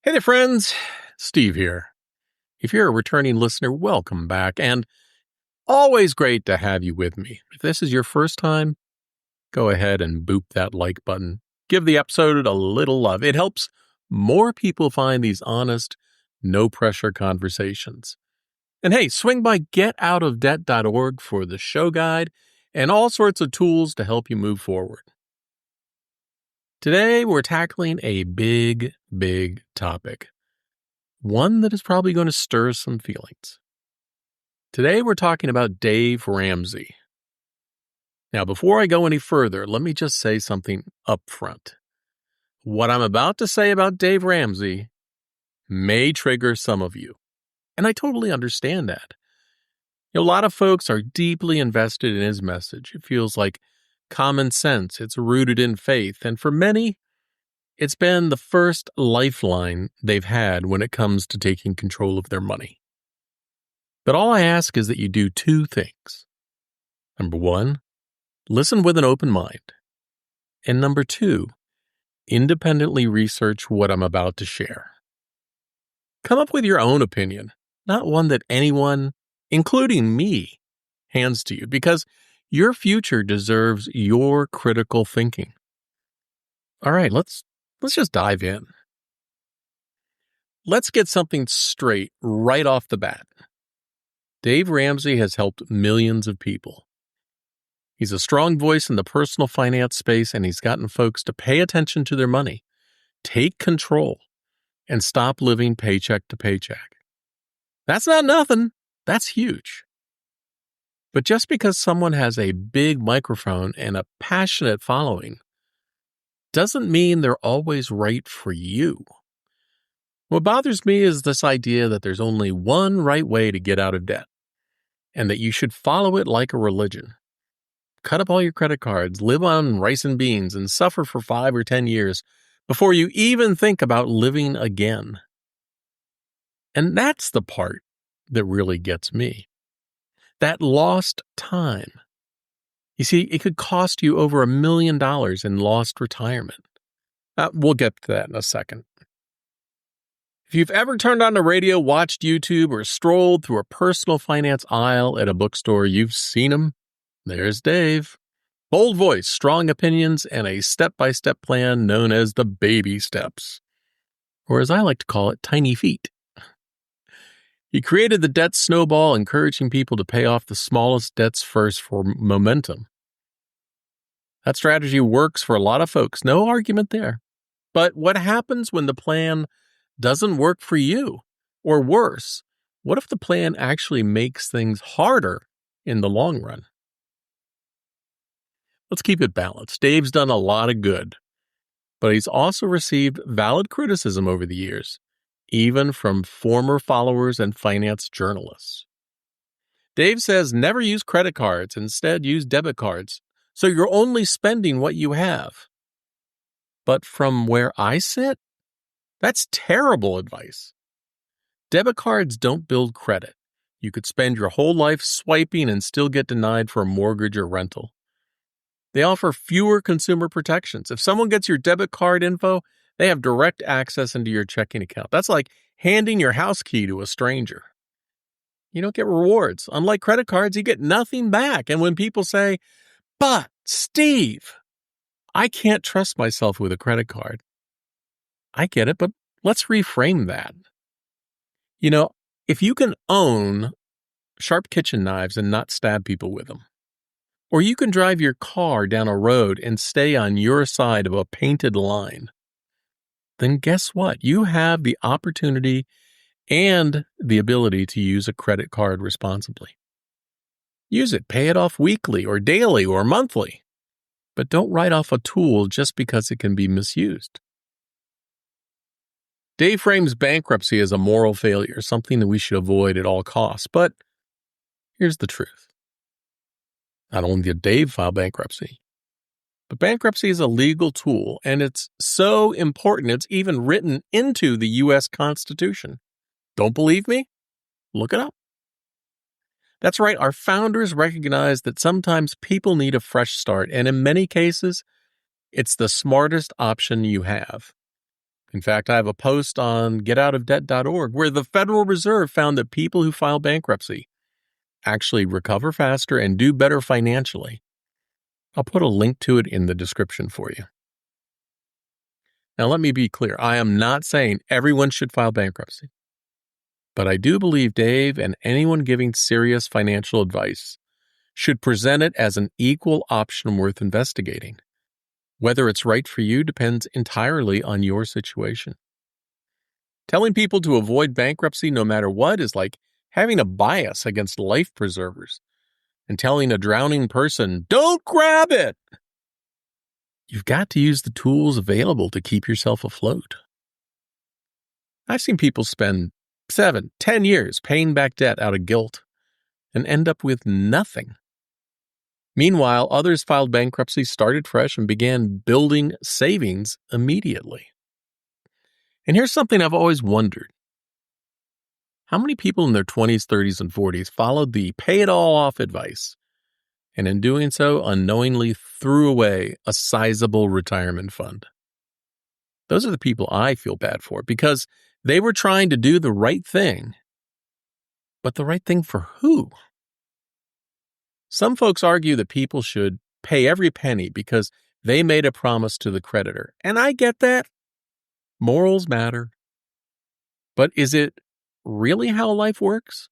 Hey there, friends. Steve here. If you're a returning listener, welcome back, and always great to have you with me. If this is your first time, go ahead and boop that like button. Give the episode a little love. It helps more people find these honest, no-pressure conversations. And hey, swing by getoutofdebt.org for the show guide and all sorts of tools to help you move forward. Today, we're tackling a big topic. One that is probably going to stir some feelings. Today, we're talking about Dave Ramsey. Now, before I go any further, let me just say something up front. What I'm about to say about Dave Ramsey may trigger some of you, and I totally understand that. A lot of folks are deeply invested in his message. It feels like common sense. It's rooted in faith, and for many, it's been the first lifeline they've had when it comes to taking control of their money. But all I ask is that you do two things. Number one, listen with an open mind. And number two, independently research what I'm about to share. Come up with your own opinion, not one that anyone, including me, hands to you, because your future deserves your critical thinking. All right, let's just dive in. Let's get something straight right off the bat. Dave Ramsey has helped millions of people. He's a strong voice in the personal finance space, and he's gotten folks to pay attention to their money, take control, and stop living paycheck to paycheck. That's not nothing. That's huge. But just because someone has a big microphone and a passionate following doesn't mean they're always right for you. What bothers me is this idea that there's only one right way to get out of debt, and that you should follow it like a religion. Cut up all your credit cards, live on rice and beans, and suffer for 5 or 10 years before you even think about living again. And that's the part that really gets me. That lost time. You see, it could cost you over $1 million in lost retirement. We'll get to that in a second. If you've ever turned on the radio, watched YouTube, or strolled through a personal finance aisle at a bookstore, you've seen him. There's Dave. Bold voice, strong opinions, and a step-by-step plan known as the baby steps. Or as I like to call it, tiny feet. He created the debt snowball, encouraging people to pay off the smallest debts first for momentum. That strategy works for a lot of folks, no argument there. But what happens when the plan doesn't work for you? Or worse, what if the plan actually makes things harder in the long run? Let's keep it balanced. Dave's done a lot of good, but he's also received valid criticism over the years, even from former followers and finance journalists. Dave says never use credit cards, instead use debit cards, so you're only spending what you have. But from where I sit, that's terrible advice. Debit cards don't build credit. You could spend your whole life swiping and still get denied for a mortgage or rental. They offer fewer consumer protections. If someone gets your debit card info, they have direct access into your checking account. That's like handing your house key to a stranger. You don't get rewards. Unlike credit cards, you get nothing back. And when people say, "But, Steve, I can't trust myself with a credit card," I get it, but let's reframe that. If you can own sharp kitchen knives and not stab people with them, or you can drive your car down a road and stay on your side of a painted line, then guess what? You have the opportunity and the ability to use a credit card responsibly. Use it, pay it off weekly or daily or monthly, but don't write off a tool just because it can be misused. Dave frames bankruptcy as a moral failure, something that we should avoid at all costs. But here's the truth. Not only did Dave file bankruptcy, but bankruptcy is a legal tool, and it's so important it's even written into the U.S. Constitution. Don't believe me? Look it up. That's right, our founders recognized that sometimes people need a fresh start, and in many cases, it's the smartest option you have. In fact, I have a post on getoutofdebt.org where the Federal Reserve found that people who file bankruptcy actually recover faster and do better financially. I'll put a link to it in the description for you. Now, let me be clear. I am not saying everyone should file bankruptcy, but I do believe Dave and anyone giving serious financial advice should present it as an equal option worth investigating. Whether it's right for you depends entirely on your situation. Telling people to avoid bankruptcy no matter what is like having a bias against life preservers and telling a drowning person, "Don't grab it." You've got to use the tools available to keep yourself afloat. I've seen people spend 7, 10 years paying back debt out of guilt and end up with nothing. Meanwhile, others filed bankruptcy, started fresh, and began building savings immediately. And here's something I've always wondered. How many people in their 20s, 30s, and 40s followed the pay it all off advice, and in doing so, unknowingly threw away a sizable retirement fund? Those are the people I feel bad for because they were trying to do the right thing. But the right thing for who? Some folks argue that people should pay every penny because they made a promise to the creditor. And I get that. Morals matter. But is it really how life works?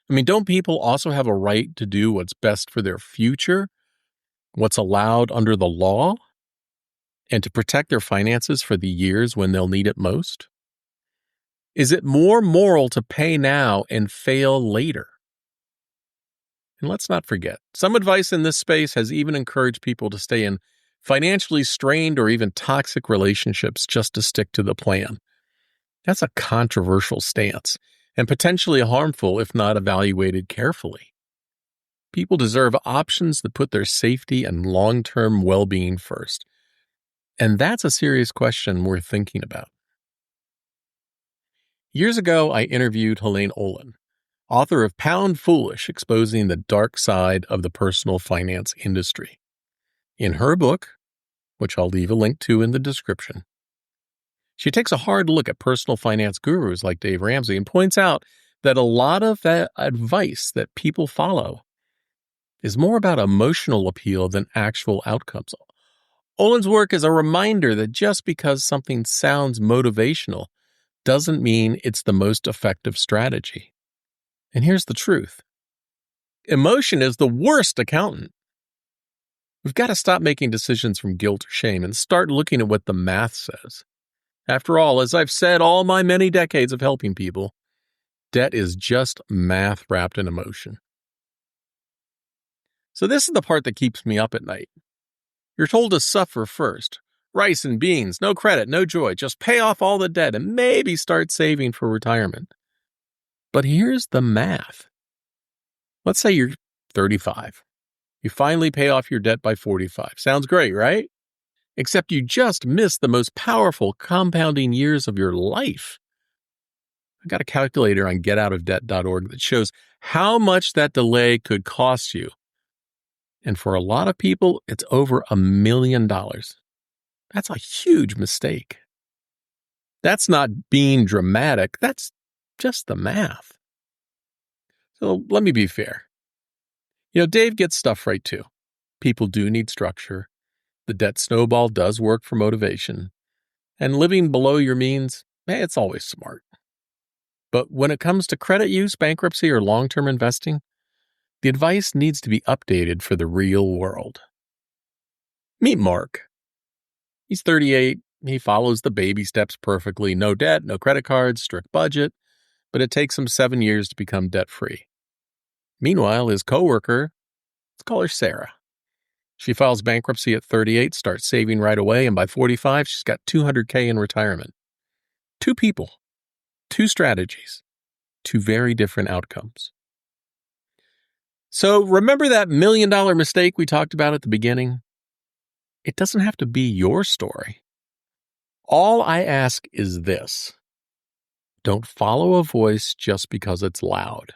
I mean, don't people also have a right to do what's best for their future, what's allowed under the law, and to protect their finances for the years when they'll need it most? Is it more moral to pay now and fail later? And let's not forget, some advice in this space has even encouraged people to stay in financially strained or even toxic relationships just to stick to the plan. That's a controversial stance and potentially harmful if not evaluated carefully. People deserve options that put their safety and long-term well-being first. And that's a serious question worth thinking about. Years ago, I interviewed Helene Olin, author of Pound Foolish, Exposing the Dark Side of the Personal Finance Industry. In her book, which I'll leave a link to in the description, she takes a hard look at personal finance gurus like Dave Ramsey and points out that a lot of that advice that people follow is more about emotional appeal than actual outcomes. Olin's work is a reminder that just because something sounds motivational doesn't mean it's the most effective strategy. And here's the truth. Emotion is the worst accountant. We've got to stop making decisions from guilt or shame and start looking at what the math says. After all, as I've said all my many decades of helping people, debt is just math wrapped in emotion. So this is the part that keeps me up at night. You're told to suffer first. Rice and beans, no credit, no joy. Just pay off all the debt and maybe start saving for retirement. But here's the math. Let's say you're 35. You finally pay off your debt by 45. Sounds great, right? Except you just missed the most powerful compounding years of your life. I got a calculator on getoutofdebt.org that shows how much that delay could cost you. And for a lot of people, it's over $1 million. That's a huge mistake. That's not being dramatic. That's just the math. So let me be fair. Dave gets stuff right too. People do need structure. The debt snowball does work for motivation. And living below your means, it's always smart. But when it comes to credit use, bankruptcy, or long-term investing, the advice needs to be updated for the real world. Meet Mark. He's 38. He follows the baby steps perfectly. No debt, no credit cards, strict budget. But it takes him 7 years to become debt-free. Meanwhile, his coworker, let's call her Sarah. She files bankruptcy at 38, starts saving right away, and by 45, she's got $200K in retirement. 2 people, 2 strategies, 2 very different outcomes. So remember that $1 million mistake we talked about at the beginning? It doesn't have to be your story. All I ask is this. Don't follow a voice just because it's loud.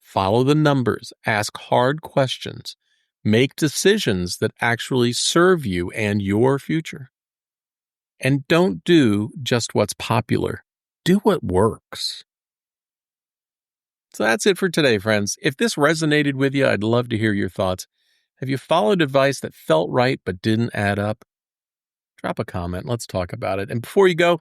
Follow the numbers, ask hard questions, make decisions that actually serve you and your future. And don't do just what's popular. Do what works. So that's it for today, friends. If this resonated with you, I'd love to hear your thoughts. Have you followed advice that felt right but didn't add up? Drop a comment. Let's talk about it. And before you go,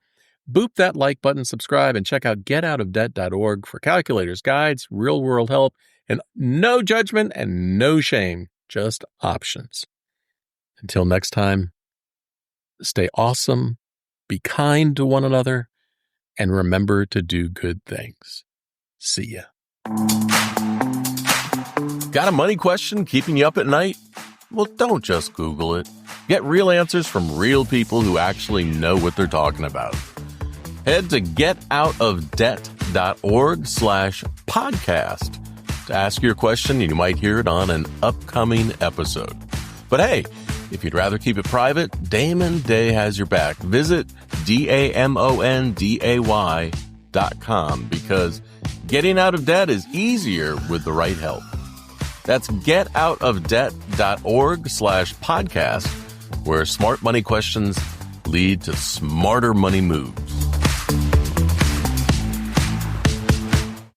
boop that like button, subscribe, and check out getoutofdebt.org for calculators, guides, real-world help, and no judgment and no shame, just options. Until next time, stay awesome, be kind to one another, and remember to do good things. See ya. Got a money question keeping you up at night? Well, don't just Google it. Get real answers from real people who actually know what they're talking about. Head to getoutofdebt.org/podcast to ask your question, and you might hear it on an upcoming episode. But hey, if you'd rather keep it private, Damon Day has your back. Visit DAMONDAY.com because getting out of debt is easier with the right help. That's getoutofdebt.org/podcast, where smart money questions lead to smarter money moves.